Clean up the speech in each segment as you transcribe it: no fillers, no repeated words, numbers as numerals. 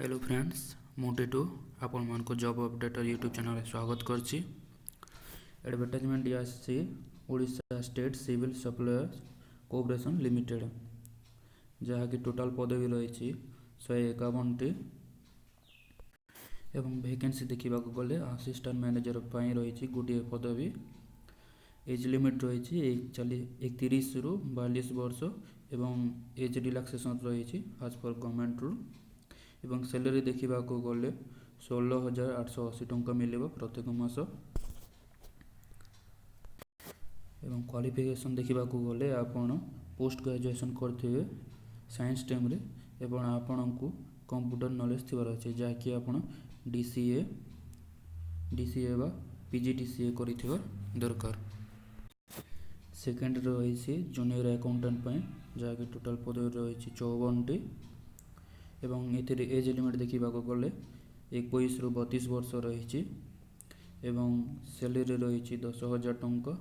Hello friends मु टिटू आपण मान को जॉब अपडेटर यूट्यूब चैनल स्वागत करछि। एडवर्टाइजमेंट आसी Odisha state civil suppliers cooperation limited जहाँकि टोटाल पदवी रही 151 टी एवं वैकेंसी देखा गले असिस्टेंट मैनेजर पाई रही गोटे पदवी। एज लिमिट रही 31 रु 42 वर्ष एवं एज रिलैक्सेशन रही आज पर गवर्नमेंट रूल एवं सैलरी देखा गले 16,880 टंका मिल प्रत्येक मास एवं क्वालिफिकेशन देखा गले आपण पोस्ट ग्रेजुएशन करथिबे साइंस स्ट्रीम रे एवं आपण को कंप्यूटर नॉलेज थिबार अछि जहाँकि आपण डीसीए बा पीजीडीसीए करिथिबा दरकार। सेकेंड रही जूनियर अकाउंटेंट जहाँकि टोटाल पदवी रही 54 टी एवं एथिरे एज लिमिट देखा गले 21 रु 32 वर्ष रही एवं सैलरी रही 10,000 टंका।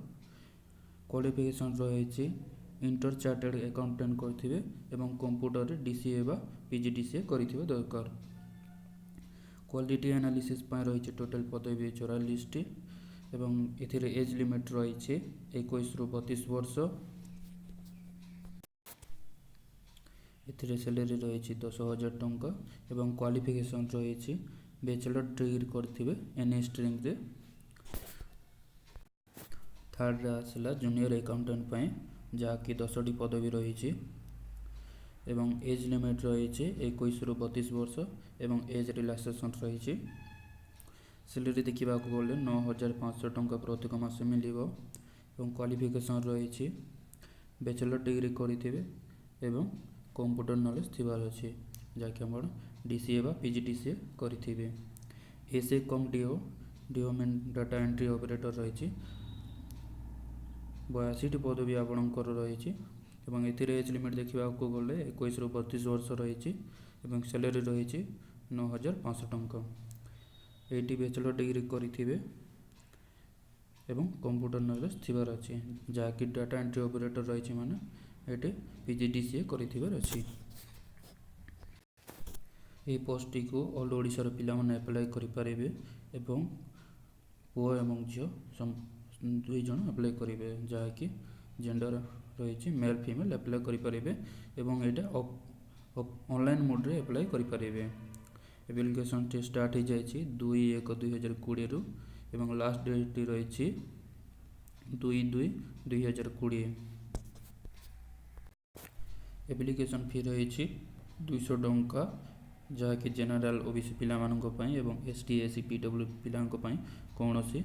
क्वालिफिकेशन रही इंटर चार्टेड अकाउंटेंट करथिबे एवं कंप्यूटर रे डीसीए बा पीजीडीसीए करिथिबे दरकार। क्वालिटी एनालिसिस पय रही टोटल पदवी 44 टी एवं एथिरे एज लिमिट रही 21 रु 32 वर्ष। एथिरे सैलरी रही 10,000 टंका एवं क्वालिफिकेशन रही बैचलर डिग्री करथिबे एनए स्ट्रीम रे। थर्ड आसला जूनियर अकाउंटेंट पय जहाँकि 10 टी पदवी रही एवं एज लिमिट रही 21 रु 32 वर्ष एवं एज रिलैक्सेशन रही। सैलरी देखा गले 9,500 टंका प्रत्येक मास मिल एवं क्वालिफिकेशन रही बैचलर डिग्री करिथिबे एवं कंप्यूटर नॉलेज थिबार अछि जहाँकि हम डीसीए बा पीजीडीसीए करिथिबे। एसए कम डीओ मेन डाटा एंट्री ऑपरेटर रही 82 टी पदवी आपणकर रही एवं एथिरे एज लिमिट देखा गले 21 रु 32 वर्ष रही एवं सैलरी रही 9,500 टंका। एटी बैचलर डिग्री करिथिबे एवं कंप्यूटर नॉलेज थिबार अछि जहाँकि डाटा एंट्री ऑपरेटर रही माने एटी पीजीडीसीए करिथिबार अछि। ए पोस्ट को ऑल ओडिशा रो पिला माने अप्लाई करि परिबे एवं पुओ एवं झियो दुई जन अप्लाई करिवे जहाँकि जेंडर रही मेल फीमेल अप्लाई करि परिबे एवं एटा ऑनलाइन मोड रे अप्लाई करि परिबे। एप्लिकेशन टे स्टार्ट हो जाइए 2/1/2020 रु एवं लास्ट डेट रही 2/2/2020। एप्लिकेशन फी रही 200 टंका जहाँकि जनरल ओबीसी पिला एवं एसटी एससी पीडब्ल्यू पिला कौन सी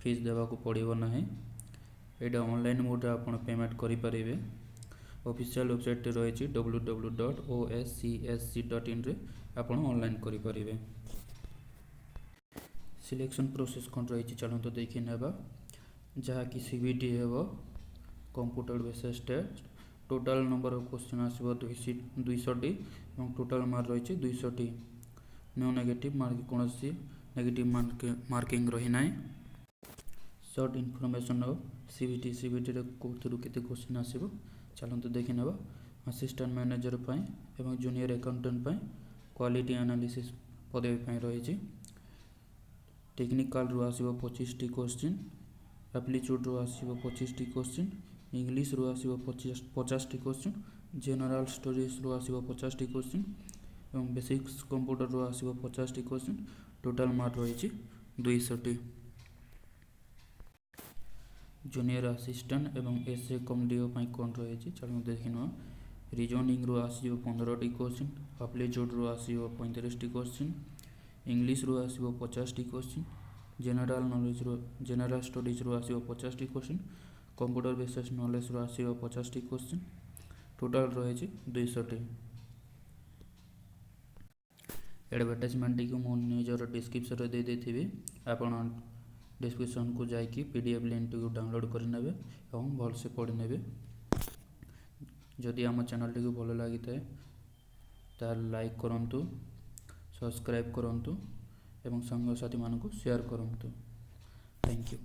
फीस देवाक पड़ो ना। यहाँ ऑनलाइन मोड रे आपण पेमेंट करि परिबे। ऑफिशियल वेबसाइट रही www.osscsc.in रे आपण ऑनलाइन करि परिबे। सिलेक्शन प्रोसेस कौन रही चलते देखी नेबा जहाँकि सीबीटी हेबो computer based test. Total number of question आसीबो 200 टी एवं टोटाल मार्क रही 200 टी। नो नेगेटिव मार्क कौन सी नेगेटिव मार्किंग रही ना। शॉर्ट इनफॉरमेशन ऑफ सीबीटी रे कोथरु केते क्वेश्चन आसीबो चलते देखी नेबा। असिस्टेंट मैनेजर पाई एवं जूनियर अकाउंटेंट पाई क्वालिटी एनालिसिस पदवी पाई रही टेक्निकल रु आसीबो 25 टी क्वेश्चन। एप्टीट्यूड रु आसीबो 25 टी क्वेश्चन। इंग्लिश रु आसीबो 50 टी क्वेश्चन। जनरल स्टडीज रु आसीबो 50 टी क्वेश्चन एवं बेसिक्स कंप्यूटर रु आसीबो 50 टी क्वेश्चन। टोटाल मार्क रही 200 टी। जूनियर असिस्टेंट एवं एसए कम डीओ पाई कौन रही चलो देखिन। रीजनिंग रु आसीबो 15 टी क्वेश्चन। एप्टीट्यूड रु आसीबो 35 टी क्वेश्चन। इंग्लिश रु आसीबो 50 टी क्वेश्चन। जनरल स्टडीज रु आसीबो 50 T question. Computer based knowledge रु आसीबो 50 टी क्वेश्चन। टोटाल रही 200 टी। एडवर्टाइजमेंट को मो निजर डिस्क्रिप्शन रे दे देथिबी आपण डिस्क्रिप्शन को जाइए पीडीएफ लिंक को डाउनलोड कर नेबे एवं भल से पढ़ी नेबे। जदि आम चैनल टी को भल लगी थाए तार लाइक करंतु सब्सक्राइब करंतु एवं संग साथी मानक शेयर करंतु। Thank you.